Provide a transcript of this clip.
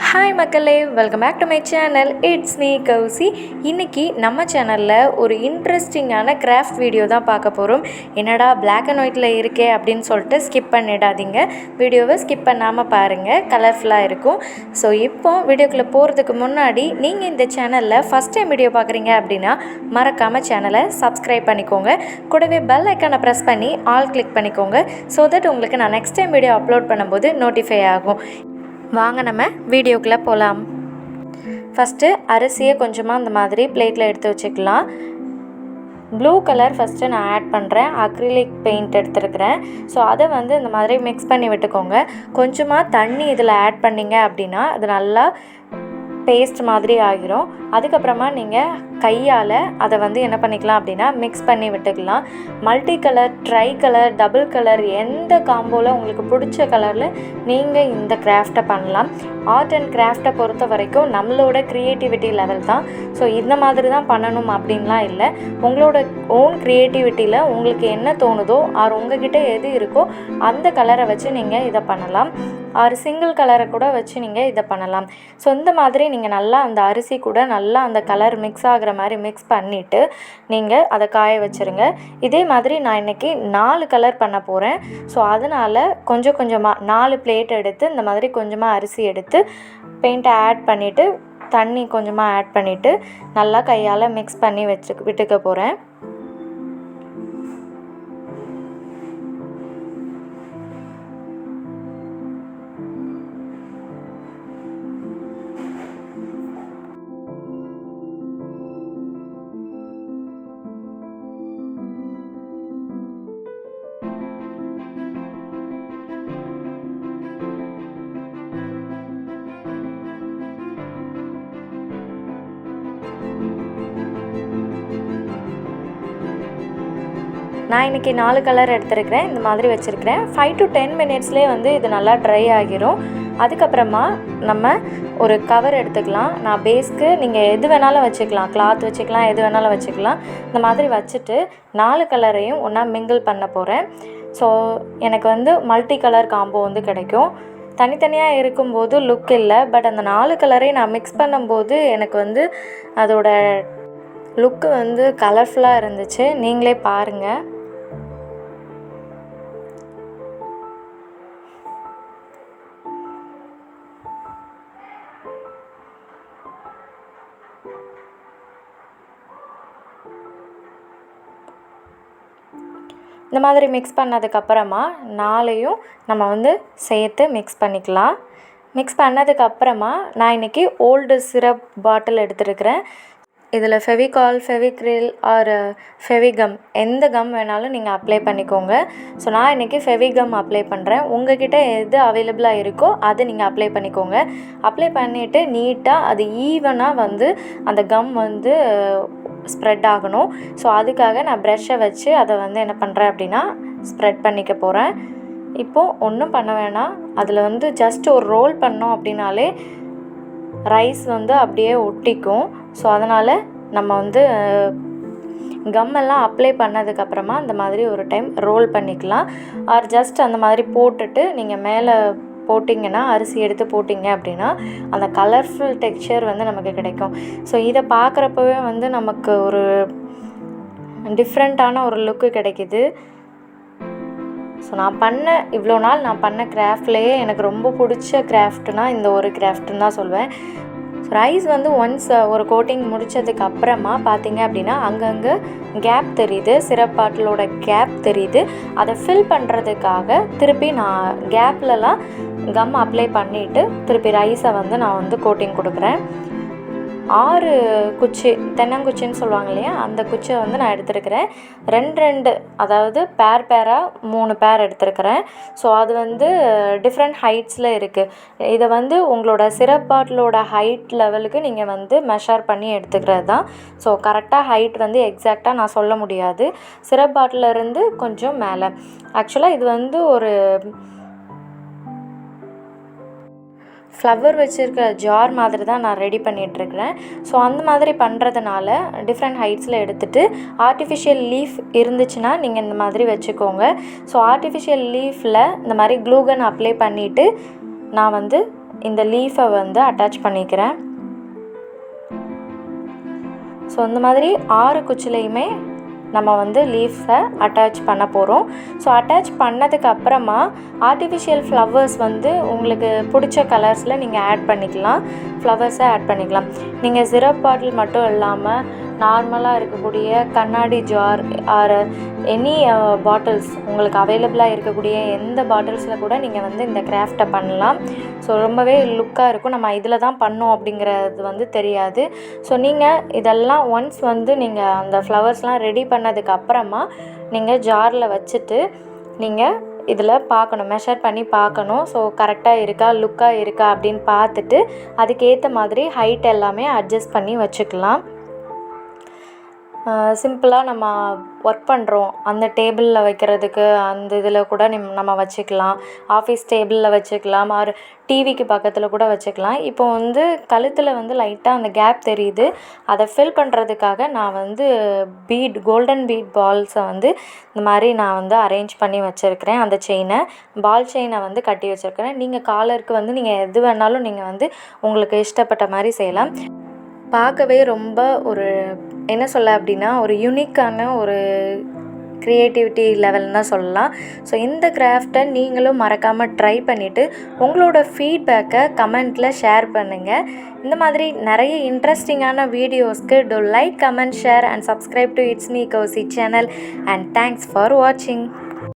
Hi மக்களே, welcome back to my channel. It's me Kousi. இன்றைக்கி நம்ம சேனலில் ஒரு இன்ட்ரெஸ்டிங்கான கிராஃப்ட் வீடியோ தான் பார்க்க போகிறோம். என்னடா பிளாக் அண்ட் ஒயிட்டில் இருக்கே அப்படின்னு சொல்லிட்டு ஸ்கிப் பண்ணிடாதீங்க. வீடியோவை ஸ்கிப் பண்ணாமல் பாருங்கள், கலர்ஃபுல்லாக இருக்கும். ஸோ இப்போ வீடியோக்குள்ளே போகிறதுக்கு முன்னாடி நீங்கள் இந்த சேனலில் ஃபஸ்ட் டைம் வீடியோ பார்க்குறீங்க அப்படின்னா மறக்காமல் சேனலை சப்ஸ்கிரைப் பண்ணிக்கோங்க. கூடவே பெல் ஐக்கானை ப்ரெஸ் பண்ணி ஆல் கிளிக் பண்ணிக்கோங்க. ஸோ தட் உங்களுக்கு நான் நெக்ஸ்ட் டைம் வீடியோ அப்லோட் பண்ணும்போது நோட்டிஃபை ஆகும். வாங்க நம்ம வீடியோக்குள்ளே போகலாம். ஃபஸ்ட்டு அரிசியை கொஞ்சமாக அந்த மாதிரி பிளேட்டில் எடுத்து வச்சுக்கலாம். ப்ளூ கலர் ஃபஸ்ட்டு நான் ஆட் பண்ணுறேன். அக்ரிலிக் பெயிண்ட் எடுத்துருக்கிறேன். ஸோ அதை இந்த மாதிரி மிக்ஸ் பண்ணி விட்டுக்கோங்க. கொஞ்சமாக தண்ணி இதில் ஆட் பண்ணிங்க அப்படின்னா அது நல்லா பேஸ்ட் மாதிரி ஆகிரும். அதுக்கப்புறமா நீங்கள் கையால் அதை என்ன பண்ணிக்கலாம் அப்படின்னா மிக்ஸ் பண்ணி விட்டுக்கலாம். Multi colour, try colour, double colour, எந்த காம்போவில் உங்களுக்கு பிடிச்ச கலரில் நீங்கள் இந்த கிராஃப்டை பண்ணலாம். ஆர்ட் அண்ட் கிராஃப்டை பொறுத்த வரைக்கும் நம்மளோட க்ரியேட்டிவிட்டி லெவல் தான். ஸோ இந்த மாதிரி தான் பண்ணணும் அப்படின்லாம் இல்லை. உங்களோட ஓன் க்ரியேட்டிவிட்டியில் உங்களுக்கு என்ன தோணுதோ ஆர் உங்ககிட்ட எது இருக்கோ அந்த கலரை வச்சு நீங்கள் இதை பண்ணலாம். ஆர் சிங்கிள் கலரை கூட வச்சு நீங்கள் இதை பண்ணலாம். ஸோ இந்த மாதிரி நீங்கள் நல்லா அந்த அரிசி கூட நல்லா அந்த கலர் மிக்ஸ் ஆகிற மாதிரி மிக்ஸ் பண்ணிவிட்டு நீங்கள் அதை காய வச்சுருங்க. இதே மாதிரி நான் இன்றைக்கி 4 கலர் பண்ண போகிறேன். ஸோ அதனால் கொஞ்சம் கொஞ்சமாக 4 பிளேட் எடுத்து இந்த மாதிரி கொஞ்சமாக அரிசி எடுத்து பெயிண்ட்டை ஆட் பண்ணிவிட்டு தண்ணி கொஞ்சமாக ஆட் பண்ணிவிட்டு நல்லா கையால் மிக்ஸ் பண்ணி விட்டுக்க போகிறேன். நான் இன்றைக்கி 4 கலர் எடுத்துருக்கிறேன். இந்த மாதிரி வச்சுருக்கிறேன். 5 to 10 மினிட்ஸ்லேயே இது நல்லா ட்ரை ஆகிரும். அதுக்கப்புறமா நம்ம ஒரு கவர் எடுத்துக்கலாம். நான் பேஸ்க்கு நீங்கள் எது வேணாலும் வச்சுக்கலாம், கிளாத் வச்சுக்கலாம், எது வேணாலும் வச்சுக்கலாம். இந்த மாதிரி வச்சுட்டு 4 கலரையும் ஒன்றா மிங்கிள் பண்ண போகிறேன். ஸோ எனக்கு மல்டி கலர் காம்போ கிடைக்கும். தனித்தனியாக இருக்கும்போது லுக் இல்லை. பட் அந்த 4 கலரையும் நான் மிக்ஸ் பண்ணும்போது எனக்கு அதோட லுக்கு கலர்ஃபுல்லாக இருந்துச்சு. நீங்களே பாருங்கள். இந்த மாதிரி மிக்ஸ் பண்ணதுக்கப்புறமா 4ஐயும் நம்ம சேர்த்து மிக்ஸ் பண்ணிக்கலாம். மிக்ஸ் பண்ணதுக்கப்புறமா நான் இன்றைக்கி ஓல்டு சிரப் பாட்டில் எடுத்துருக்கிறேன். இதில் ஃபெவிகால், ஃபெவிக்ரில் ஆர் ஃபெவிகம் எந்த கம் வேணாலும் நீங்கள் அப்ளை பண்ணிக்கோங்க. ஸோ நான் இன்றைக்கி ஃபெவிகம் அப்ளை பண்ணுறேன். உங்கள்கிட்ட எது அவைலபிளாக இருக்கோ அது நீங்கள் அப்ளை பண்ணிக்கோங்க. அப்ளை பண்ணிவிட்டு நீட்டாக அது ஈவனாக அந்த கம் ஸ்ப்ரெட் ஆகணும். ஸோ அதுக்காக நான் ப்ரெஷ்ஷை வச்சு அதை என்ன பண்ணுறேன் அப்படின்னா ஸ்ப்ரெட் பண்ணிக்க போகிறேன். இப்போது ஒன்றும் பண்ண வேணாம். அதில் ஜஸ்ட் ஒரு ரோல் பண்ணோம் அப்படின்னாலே ரைஸ் அப்படியே ஒட்டிக்கும். ஸோ அதனால் நம்ம கம்மெல்லாம் அப்ளை பண்ணதுக்கப்புறமா அந்த மாதிரி ஒரு டைம் ரோல் பண்ணிக்கலாம். ஆர் ஜஸ்ட் அந்த மாதிரி போட்டுட்டு நீங்கள் மேலே போட்டிங்கன்னா, அரிசி எடுத்து போட்டிங்க அப்படின்னா அந்த கலர்ஃபுல் டெக்ஸ்சர் நமக்கு கிடைக்கும். ஸோ இதை பார்க்குறப்பவே நமக்கு ஒரு டிஃப்ரெண்ட்டான ஒரு லுக்கு கிடைக்கிது. ஸோ இவ்வளோ நாள் நான் பண்ண கிராஃப்ட்லேயே எனக்கு ரொம்ப பிடிச்ச கிராஃப்ட்னால் இந்த ஒரு கிராஃப்ட்டுன்னு தான் சொல்வேன். ஸோ ரைஸ் ஒன்ஸ் ஒரு கோட்டிங் முடித்ததுக்கு அப்புறமா பார்த்திங்க அப்படின்னா அங்கங்கே கேப் தெரியுது, சிரப் பாட்டிலோட கேப் தெரியுது. அதை ஃபில் பண்ணுறதுக்காக திருப்பி நான் கேப்லலாம் கம் அப்ளை பண்ணிவிட்டு திருப்பி ரைஸை நான் கோட்டிங் கொடுக்குறேன். 6 குச்சி, தென்னங்குச்சின்னு சொல்லுவாங்க இல்லையா, அந்த குச்சியை நான் எடுத்துருக்கிறேன். 2 அதாவது பேராக 3 பேர் எடுத்துருக்கிறேன். ஸோ அது டிஃப்ரெண்ட் ஹைட்ஸில் இருக்குது. இதை உங்களோட சிரப் பாட்டிலோட ஹைட் லெவலுக்கு நீங்கள் மெஷர் பண்ணி எடுத்துக்கிறது தான். ஸோ கரெக்டாக ஹைட் எக்ஸாக்டாக நான் சொல்ல முடியாது. சிரப் பாட்டிலேருந்து கொஞ்சம் மேலே. ஆக்சுவலாக இது ஒரு ஃப்ளவர் வச்சுருக்க ஜார் மாதிரி தான் நான் ரெடி பண்ணிகிட்ருக்கிறேன். ஸோ அந்த மாதிரி பண்ணுறதுனால டிஃப்ரெண்ட் ஹைட்ஸில் எடுத்துகிட்டு ஆர்டிஃபிஷியல் லீஃப் இருந்துச்சுன்னா நீங்கள் இந்த மாதிரி வச்சுக்கோங்க. ஸோ ஆர்டிஃபிஷியல் லீஃபில் இந்த மாதிரி க்ளூகன் அப்ளை பண்ணிவிட்டு நான் இந்த லீஃபை வந்து அட்டாச் பண்ணிக்கிறேன். ஸோ இந்த மாதிரி 6 குச்சிலையுமே நம்ம வந்து லீஃபை அட்டாச் பண்ண போகிறோம். ஸோ அட்டாச் பண்ணதுக்கு அப்புறமா ஆர்டிஃபிஷியல் ஃப்ளவர்ஸ் வந்து உங்களுக்கு பிடிச்ச கலர்ஸில் நீங்கள் ஆட் பண்ணிக்கலாம், ஃப்ளவர்ஸை ஆட் பண்ணிக்கலாம். நீங்கள் சிரப் பாட்டில் மட்டும் இல்லாமல் நார்மலாக இருக்கக்கூடிய கண்ணாடி ஜார் ஆர் எனி பாட்டில்ஸ் உங்களுக்கு அவைலபிளாக இருக்கக்கூடிய எந்த பாட்டில்ஸில் கூட நீங்கள் வந்து இந்த கிராஃப்டை பண்ணலாம். ஸோ ரொம்பவே லுக்காக இருக்கும். நம்ம இதில் தான் பண்ணோம் அப்படிங்கிறது வந்து தெரியாது. ஸோ நீங்கள் இதெல்லாம் ஒன்ஸ் வந்து நீங்கள் அந்த ஃப்ளவர்ஸ்லாம் ரெடி பண்ணதுக்கு அப்புறமா நீங்கள் ஜாரில் வச்சுட்டு நீங்கள் இதில் பார்க்கணும், மெஷர் பண்ணி பார்க்கணும். ஸோ கரெக்டாக இருக்கா, லுக்காக இருக்கா அப்படின்னு பார்த்துட்டு அதுக்கேற்ற மாதிரி ஹைட் எல்லாமே அட்ஜஸ்ட் பண்ணி வச்சுக்கலாம். சிம்பிளாக நம்ம ஒர்க் பண்ணுறோம் அந்த டேபிளில் வைக்கிறதுக்கு அந்த இதில் கூட நம்ம வச்சுக்கலாம், ஆஃபீஸ் டேபிளில் வச்சுக்கலாம், ஆர் டிவிக்கு பக்கத்தில் கூட வச்சுக்கலாம். இப்போ வந்து கழுத்தில் வந்து லைட்டாக அந்த கேப் தெரியுது, அதை ஃபில் பண்ணுறதுக்காக நான் வந்து கோல்டன் பீட் பால்ஸை வந்து இந்த மாதிரி நான் வந்து அரேஞ்ச் பண்ணி வச்சுருக்கிறேன். அந்த பால் செயினை வந்து கட்டி வச்சுருக்கிறேன். நீங்கள் காலருக்கு வந்து நீங்கள் எது வேணாலும் நீங்கள் வந்து உங்களுக்கு இஷ்டப்பட்ட மாதிரி செய்யலாம். பார்க்கவே ரொம்ப ஒரு என்ன சொல்ல அப்படின்னா ஒரு யூனிக்கான ஒரு க்ரியேட்டிவிட்டி லெவல்னு தான் சொல்லலாம். ஸோ இந்த கிராஃப்டை நீங்களும் மறக்காமல் ட்ரை பண்ணிவிட்டு உங்களோட ஃபீட்பேக்கை கமெண்ட்டில் ஷேர் பண்ணுங்கள். இந்த மாதிரி நிறைய இன்ட்ரெஸ்டிங்கான வீடியோஸ்க்கு like, comment, share and subscribe to it's me Kousi channel. And thanks for வாட்சிங்.